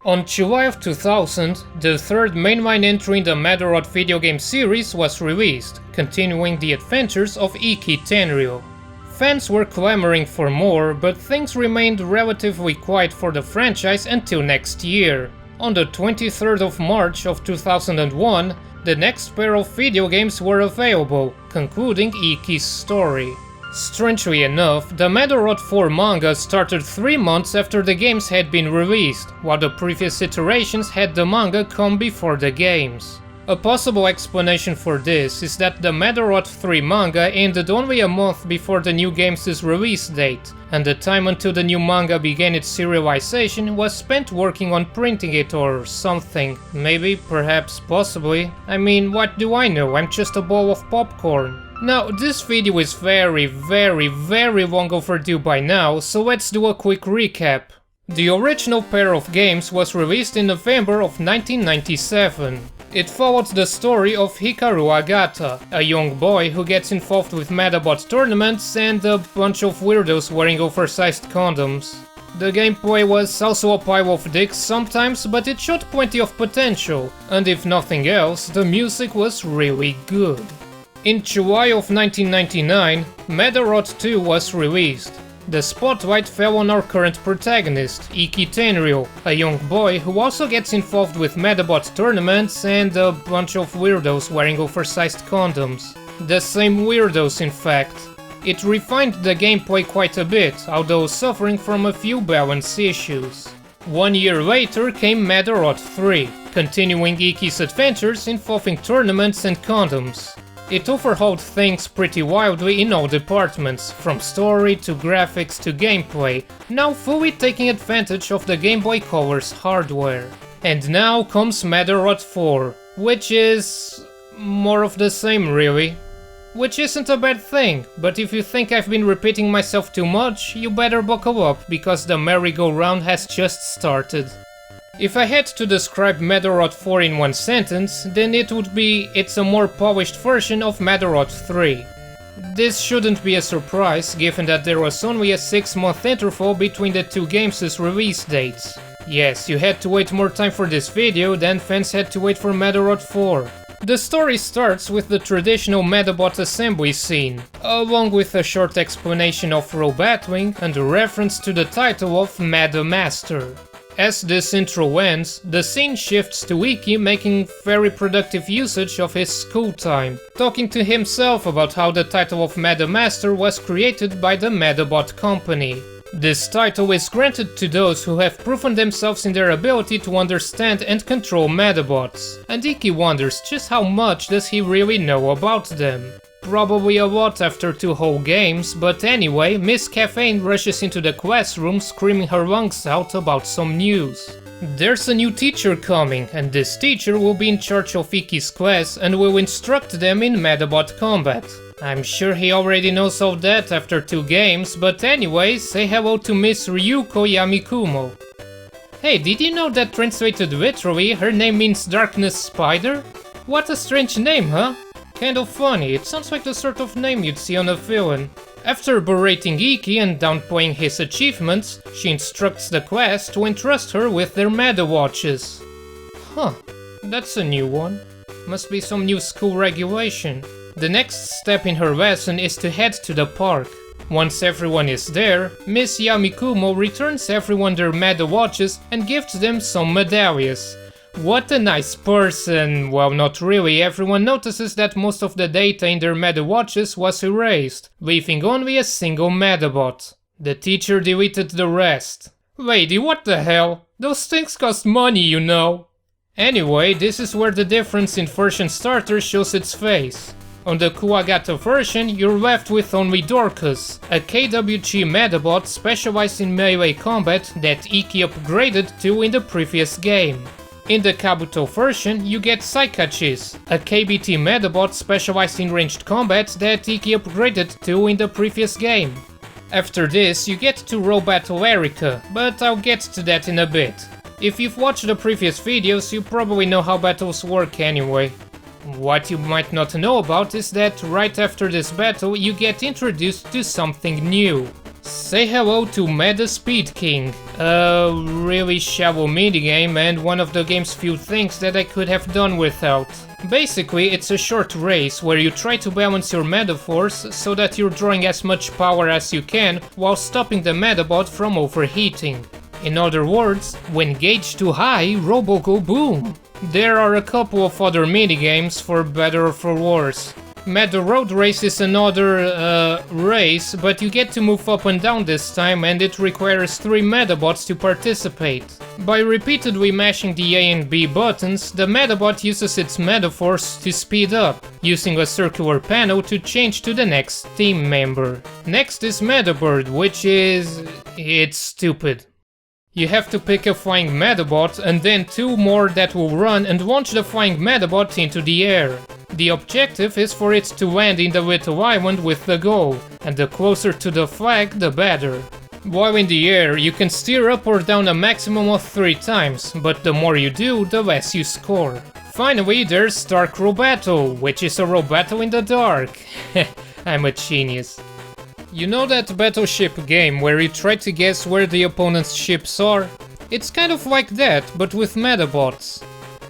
On July of 2000, the third mainline entry in the Medarot video game series was released, continuing the adventures of Iki Tenryo. Fans were clamoring for more, but things remained relatively quiet for the franchise until next year. On the 23rd of March of 2001, the next pair of video games were available, concluding Iki's story. Strangely enough, the Medarot 4 manga started 3 months after the games had been released, while the previous iterations had the manga come before the games. A possible explanation for this is that the Medarot 3 manga ended only a month before the new game's release date, and the time until the new manga began its serialization was spent working on printing it or something. Maybe, perhaps, possibly. I mean, what do I know? I'm just a bowl of popcorn. Now, this video is very long overdue by now, so let's do a quick recap. The original pair of games was released in November of 1997. It followed the story of Hikaru Agata, a young boy who gets involved with Medabots tournaments and a bunch of weirdos wearing oversized condoms. The gameplay was also a pile of dicks sometimes, but it showed plenty of potential, and if nothing else, the music was really good. In July of 1999, Medarot 2 was released. The spotlight fell on our current protagonist, Iki Tenryo, a young boy who also gets involved with Medabots tournaments and a bunch of weirdos wearing oversized condoms. The same weirdos, in fact. It refined the gameplay quite a bit, although suffering from a few balance issues. 1 year later came Medarot 3, continuing Iki's adventures involving tournaments and condoms. It overhauled things pretty wildly in all departments, from story to graphics to gameplay, now fully taking advantage of the Game Boy Color's hardware. And now comes Medarot 4, which is more of the same really. Which isn't a bad thing, but if you think I've been repeating myself too much, you better buckle up, because the merry-go-round has just started. If I had to describe Medarot 4 in one sentence, then it would be it's a more polished version of Medarot 3. This shouldn't be a surprise, given that there was only a 6-month interval between the two games' release dates. Yes, you had to wait more time for this video than fans had to wait for Medarot 4. The story starts with the traditional Medabot assembly scene, along with a short explanation of role battling and a reference to the title of Medamaster. As this intro ends, the scene shifts to Iki making very productive usage of his school time, talking to himself about how the title of Medamaster was created by the Medabot company. This title is granted to those who have proven themselves in their ability to understand and control Medabots, and Iki wonders just how much does he really know about them. Probably a lot after 2 whole games, but anyway, Miss Caffeine rushes into the classroom screaming her lungs out about some news. There's a new teacher coming, and this teacher will be in charge of Iki's class and will instruct them in Medabot combat. I'm sure he already knows all that after 2 games, but anyway, say hello to Miss Ryuko Yamikumo. Hey, did you know that translated literally, her name means Darkness Spider? What a strange name, huh? Kind of funny, it sounds like the sort of name you'd see on a villain. After berating Iki and downplaying his achievements, she instructs the class to entrust her with their Medawatches. Huh, that's a new one. Must be some new school regulation. The next step in her lesson is to head to the park. Once everyone is there, Miss Yamikumo returns everyone their Medawatches and gives them some medallions. What a nice person! Well, not really, everyone notices that most of the data in their Medawatches was erased, leaving only a single Medabot. The teacher deleted the rest. Lady, what the hell? Those things cost money, you know. Anyway, this is where the difference in version starter shows its face. On the Kuwagata version, you're left with only Dorcas, a KWG Medabot specialized in melee combat that Iki upgraded to in the previous game. In the Kabuto version, you get Saikachis, a KBT Medabot specialized in ranged combat that Iki upgraded to in the previous game. After this, you get to role battle Erika, but I'll get to that in a bit. If you've watched the previous videos, you probably know how battles work anyway. What you might not know about is that right after this battle, you get introduced to something new. Say hello to Meda Speed King, a really shallow minigame and one of the game's few things that I could have done without. Basically, it's a short race where you try to balance your Medaforce so that you're drawing as much power as you can while stopping the Medabot from overheating. In other words, when gauged too high, Robo go boom! There are a couple of other minigames for better or for worse. Medarot race is another race, but you get to move up and down this time and it requires 3 Medabots to participate. By repeatedly mashing the A and B buttons, the Medabot uses its Medaforce to speed up, using a circular panel to change to the next team member. Next is Medabird, which is... it's stupid. You have to pick a flying Medabot and then 2 more that will run and launch the flying Medabot into the air. The objective is for it to land in the little island with the goal, and the closer to the flag the better. While in the air, you can steer up or down a maximum of 3 times, but the more you do, the less you score. Finally, there's Dark Row Battle, which is a row battle in the dark. I'm a genius. You know that battleship game where you try to guess where the opponent's ships are? It's kind of like that, but with Medabots.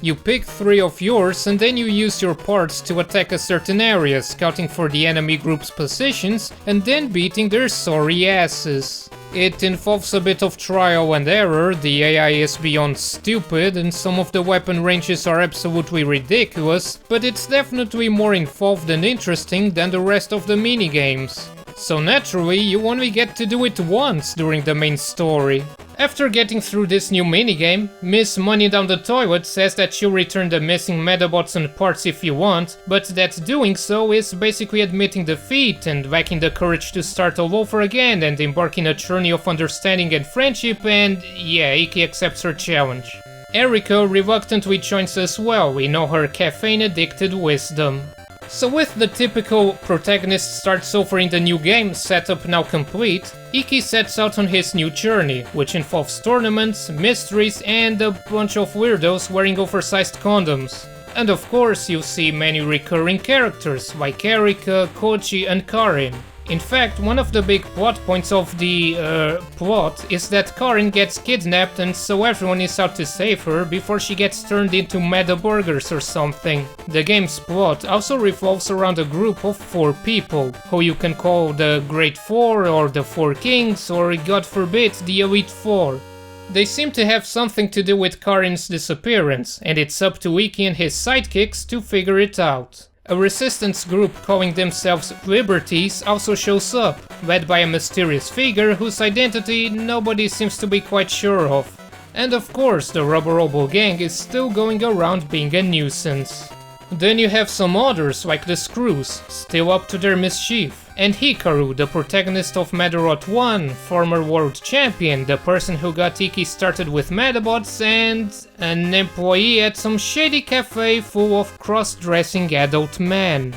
You pick 3 of yours and then you use your parts to attack a certain area, scouting for the enemy group's positions and then beating their sorry asses. It involves a bit of trial and error, the AI is beyond stupid and some of the weapon ranges are absolutely ridiculous, but it's definitely more involved and interesting than the rest of the minigames. So naturally, you only get to do it once during the main story. After getting through this new minigame, Miss Money Down the Toilet says that she'll return the missing Medabots and parts if you want, but that doing so is basically admitting defeat and lacking the courage to start all over again and embark in a journey of understanding and friendship, and yeah, Iki accepts her challenge. Erika reluctantly joins as well in all her caffeine-addicted wisdom. So with the typical protagonist starts over in the new game setup now complete, Iki sets out on his new journey, which involves tournaments, mysteries and a bunch of weirdos wearing oversized condoms. And of course you see many recurring characters like Erika, Koji and Karin. In fact, one of the big plot points of the plot is that Karin gets kidnapped and so everyone is out to save her before she gets turned into Meda Burgers or something. The game's plot also revolves around a group of 4 people, who you can call the Great Four or the 4 Kings or god forbid the Elite Four. They seem to have something to do with Karin's disappearance, and it's up to Iki and his sidekicks to figure it out. A resistance group calling themselves Liberties also shows up, led by a mysterious figure whose identity nobody seems to be quite sure of. And of course, the Robo gang is still going around being a nuisance. Then you have some others like the Screws, still up to their mischief, and Hikaru, the protagonist of Medarot 1, former world champion, the person who got Iki started with Medabots, and an employee at some shady cafe full of cross-dressing adult men.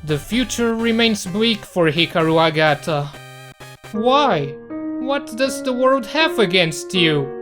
The future remains bleak for Hikaru Agata. Why? What does the world have against you?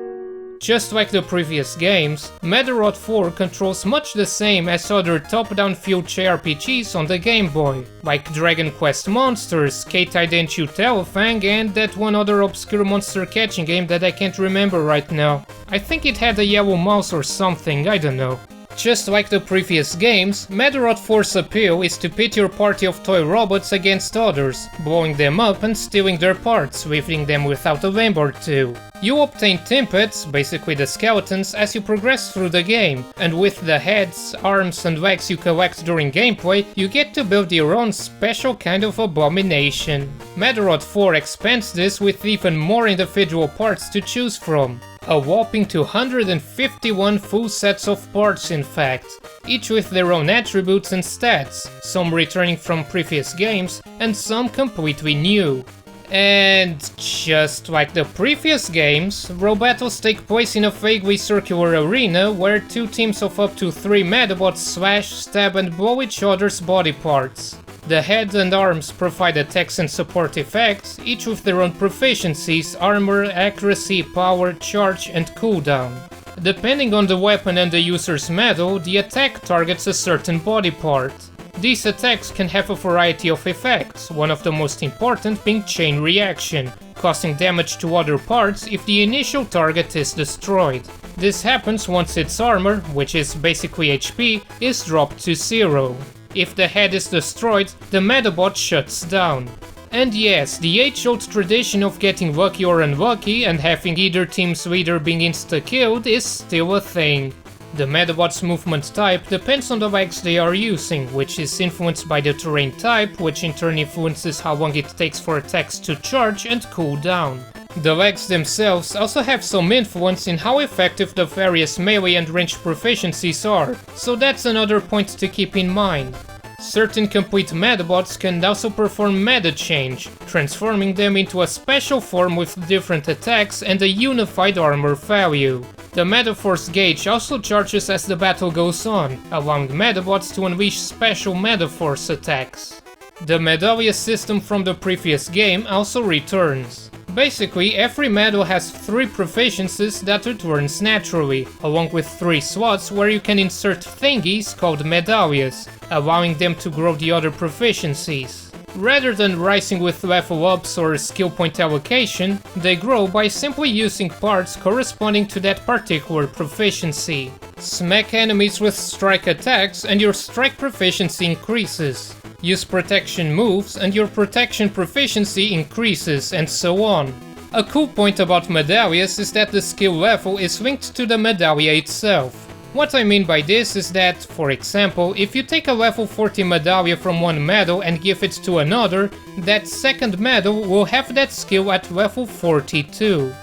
Just like the previous games, Medarot 4 controls much the same as other top-down field JRPGs on the Game Boy, like Dragon Quest Monsters, Keitai Denchu Telefang, and that one other obscure monster catching game that I can't remember right now. I think it had a yellow mouse or something, I don't know. Just like the previous games, Medarot 4's appeal is to pit your party of toy robots against others, blowing them up and stealing their parts, leaving them without a limb or 2. You obtain timpets, basically the skeletons, as you progress through the game, and with the heads, arms and legs you collect during gameplay, you get to build your own special kind of abomination. Medarot 4 expands this with even more individual parts to choose from. A whopping 251 full sets of parts in fact, each with their own attributes and stats, some returning from previous games and some completely new. And just like the previous games, row battles take place in a vaguely circular arena where 2 teams of up to 3 Medabots slash, stab and blow each other's body parts. The head and arms provide attacks and support effects, each with their own proficiencies, armor, accuracy, power, charge and cooldown. Depending on the weapon and the user's medal, the attack targets a certain body part. These attacks can have a variety of effects, one of the most important being chain reaction, causing damage to other parts if the initial target is destroyed. This happens once its armor, which is basically HP, is dropped to 0. If the head is destroyed, the Medabot shuts down. And yes, the age-old tradition of getting lucky or unlucky and having either team's leader being insta-killed is still a thing. The Medabot's movement type depends on the legs they are using, which is influenced by the terrain type, which in turn influences how long it takes for attacks to charge and cool down. The legs themselves also have some influence in how effective the various melee and range proficiencies are, so that's another point to keep in mind. Certain complete Medabots can also perform meta change, transforming them into a special form with different attacks and a unified armor value. The Metaforce gauge also charges as the battle goes on, allowing Medabots to unleash special Metaforce attacks. The Medalia system from the previous game also returns. Basically, every medal has 3 proficiencies that returns naturally, along with 3 slots where you can insert thingies called medallias, allowing them to grow the other proficiencies. Rather than rising with level ups or skill point allocation, they grow by simply using parts corresponding to that particular proficiency. Smack enemies with strike attacks and your strike proficiency increases. Use protection moves and your protection proficiency increases, and so on. A cool point about medallias is that the skill level is linked to the medallia itself. What I mean by this is that, for example, if you take a level 40 medallia from one medal and give it to another, that second medal will have that skill at level 42.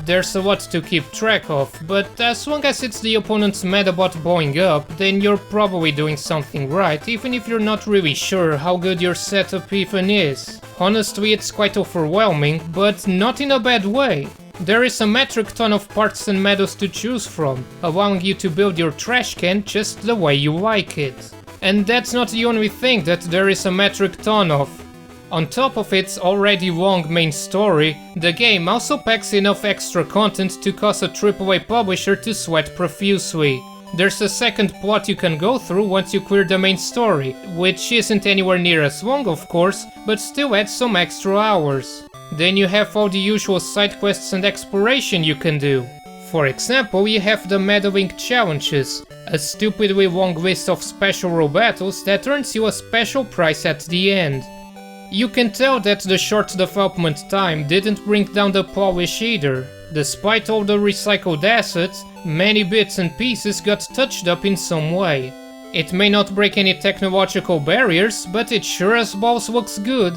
There's a lot to keep track of, but as long as it's the opponent's Medabot blowing up, then you're probably doing something right, even if you're not really sure how good your setup even is. Honestly, it's quite overwhelming, but not in a bad way. There is a metric ton of parts and medals to choose from, allowing you to build your trash can just the way you like it. And that's not the only thing that there is a metric ton of. On top of its already long main story, the game also packs enough extra content to cause a AAA publisher to sweat profusely. There's a second plot you can go through once you clear the main story, which isn't anywhere near as long of course, but still adds some extra hours. Then you have all the usual side quests and exploration you can do. For example, you have the Meddling challenges, a stupidly long list of special role battles that earns you a special prize at the end. You can tell that the short development time didn't bring down the polish either. Despite all the recycled assets, many bits and pieces got touched up in some way. It may not break any technological barriers, but it sure as balls looks good.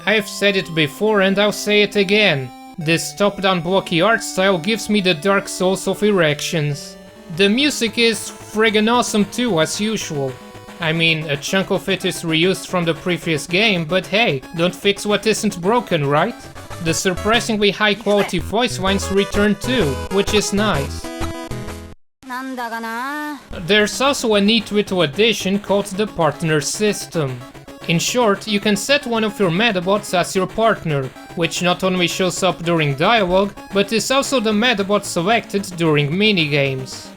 I've said it before and I'll say it again. This top-down blocky art style gives me the Dark Souls of erections. The music is friggin' awesome too, as usual. I mean, a chunk of it is reused from the previous game, but hey, don't fix what isn't broken, right? The surprisingly high-quality voice lines return too, which is nice. There's also a neat little addition called the partner system. In short, you can set one of your Medabots as your partner, which not only shows up during dialogue, but is also the Medabot selected during minigames.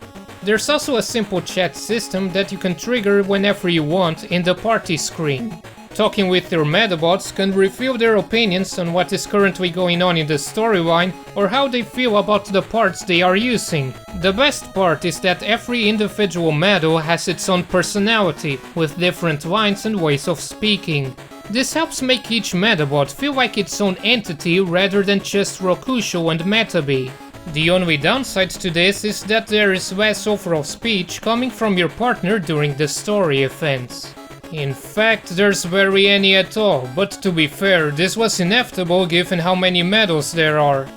There's also a simple chat system that you can trigger whenever you want in the party screen. Talking with your Medabots can reveal their opinions on what is currently going on in the storyline or how they feel about the parts they are using. The best part is that every individual Medal has its own personality, with different lines and ways of speaking. This helps make each Medabot feel like its own entity rather than just Rokusho and Metabi. The only downside to this is that there is less overall speech coming from your partner during the story events. In fact, there's barely any at all, but to be fair, this was inevitable given how many medals there are.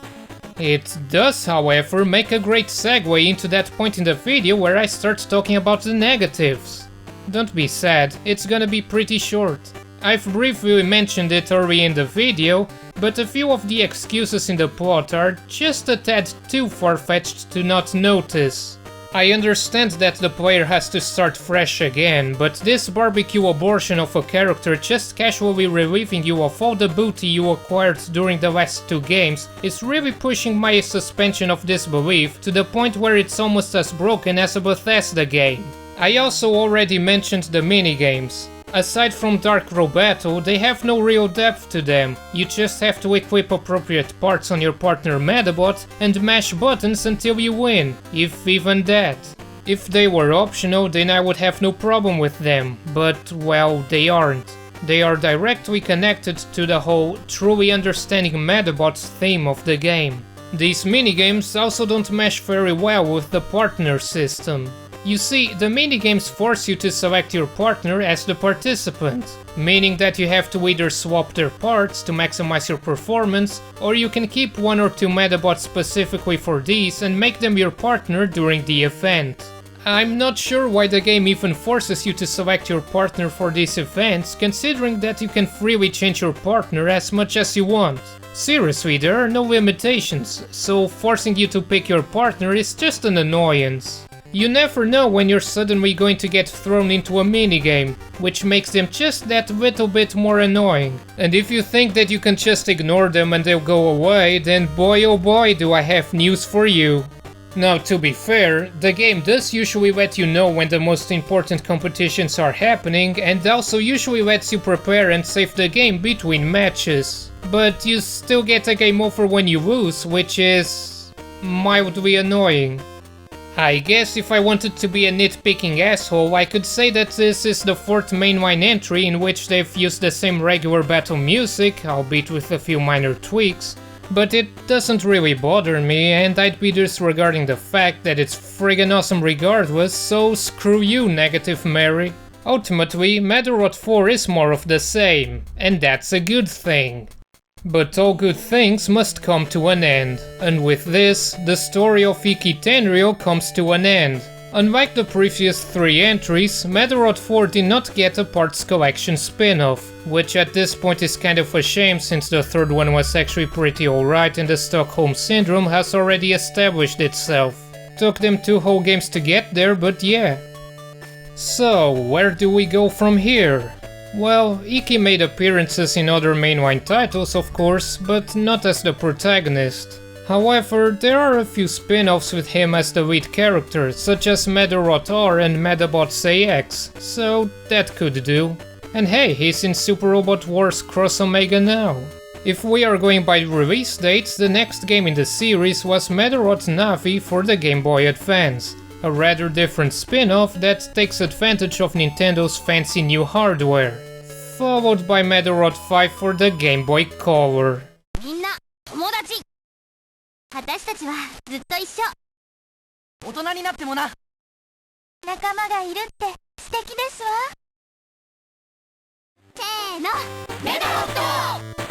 It does, however, make a great segue into that point in the video where I start talking about the negatives. Don't be sad, it's gonna be pretty short. I've briefly mentioned it early in the video, but a few of the excuses in the plot are just a tad too far-fetched to not notice. I understand that the player has to start fresh again, but this barbecue abortion of a character just casually relieving you of all the booty you acquired during the last 2 games is really pushing my suspension of disbelief to the point where it's almost as broken as a Bethesda game. I also already mentioned the minigames. Aside from Dark Row Battle, they have no real depth to them. You just have to equip appropriate parts on your partner Medabot and mash buttons until you win, if even that. If they were optional, then I would have no problem with them, but well, they aren't. They are directly connected to the whole truly understanding Medabots theme of the game. These minigames also don't mesh very well with the partner system. You see, the minigames force you to select your partner as the participant, meaning that you have to either swap their parts to maximize your performance, or you can keep one or two Medabots specifically for these and make them your partner during the event. I'm not sure why the game even forces you to select your partner for these events, considering that you can freely change your partner as much as you want. Seriously, there are no limitations, so forcing you to pick your partner is just an annoyance. You never know when you're suddenly going to get thrown into a minigame, which makes them just that little bit more annoying. And if you think that you can just ignore them and they'll go away, then boy oh boy do I have news for you. Now, to be fair, the game does usually let you know when the most important competitions are happening, and also usually lets you prepare and save the game between matches. But you still get a game over when you lose, which is mildly annoying. I guess if I wanted to be a nitpicking asshole, I could say that this is the 4th mainline entry in which they've used the same regular battle music, albeit with a few minor tweaks. But it doesn't really bother me, and I'd be disregarding the fact that it's friggin' awesome regardless, so screw you, Negative Mary. Ultimately, Medarot 4 is more of the same, and that's a good thing. But all good things must come to an end, and with this, the story of Iki Tenryo comes to an end. Unlike the previous 3 entries, Medarot 4 did not get a parts collection spin-off, which at this point is kind of a shame since the 3rd one was actually pretty alright and the Stockholm Syndrome has already established itself. Took them 2 whole games to get there, but yeah. So, where do we go from here? Well, Iki made appearances in other mainline titles of course, but not as the protagonist. However, there are a few spin-offs with him as the lead character, such as Medarot R and Medabots AX, so that could do. And hey, he's in Super Robot Wars Cross Omega now. If we are going by release dates, the next game in the series was Medarot Navi for the Game Boy Advance, a rather different spin-off that takes advantage of Nintendo's fancy new hardware, followed by Medarot 5 for the Game Boy Color. 私たちはずっと一緒。大人になってもな。仲間がいるって素敵ですわ。せーの、メダロット！